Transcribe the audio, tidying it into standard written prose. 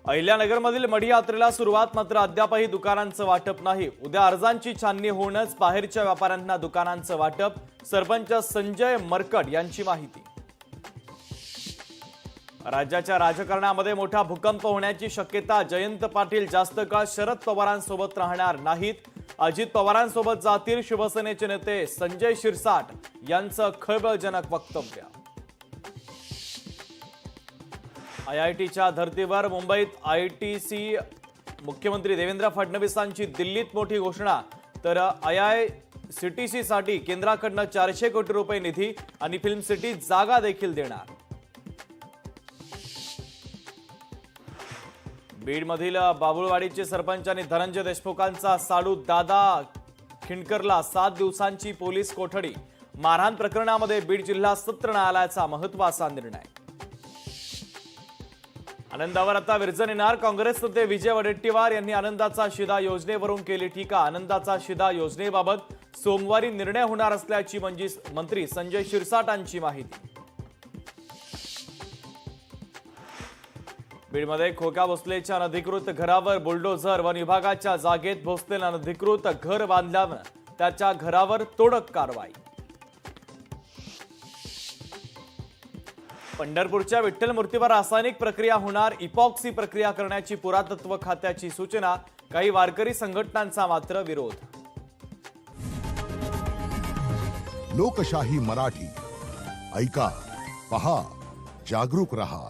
अहिल्यानगरमधील मढी यात्रेला सुरुवात, मात्र अद्यापही दुकानांचं वाटप नाही। उद्या अर्जांची छाननी होऊनच बाहेरच्या व्यापाऱ्यांना दुकानांचं वाटप। सरपंच संजय मरकट यांची माहिती। राज्याच्या राजकारणामध्ये मोठा भूकंप होण्याची शक्यता। जयंत पाटील जास्त काळ शरद पवारांसोबत राहणार नाहीत। अजित पवारांसोबत जातील शिवसेनेचे नेते संजय शिरसाट यांचं खळबळजनक वक्तव्य। आयआयटीच्या धर्तीवर मुंबईत आयटीसी मुख्यमंत्री देवेंद्र फडणवीसांची दिल्लीत मोठी घोषणा। तर आयआयसीटीसी साठी केंद्राकडून 400 कोटी रुपये निधी आणि फिल्म सिटी जागा देखील देणार। बीडमधील बाबुळवाडीचे सरपंच आणि धनंजय देशमुखांचा साडू दादा खिंडकरला 7 दिवसांची पोलीस कोठडी। मारहाण प्रकरणामध्ये बीड जिल्हा सत्र न्यायालयाचा महत्त्वाचा निर्णय। आनंदावर आता विरजण येणार। काँग्रेस नेते विजय वडेट्टीवार यांनी आनंदाचा शिधा योजनेवरून केली टीका। आनंदाचा शिधा योजनेबाबत सोमवारी निर्णय होणार असल्याची मंत्री संजय शिरसाटांची माहिती। बीडमध्ये खोका भोसलेच्या अनधिकृत घरावर बुलडोझर। वन विभागाच्या जागेत भोसलेनं अनधिकृत घर बांधल्यानं त्याच्या घरावर तोडक कारवाई। पंढरपूरच्या विठ्ठल मूर्तीवर रासायनिक प्रक्रिया होणार। इपॉक्सी प्रक्रिया करण्याची पुरातत्व खात्याची सूचना। काही वारकरी संघटनांचा मात्र विरोध। लोकशाही मराठी ऐका, पहा, जागरूक रहा।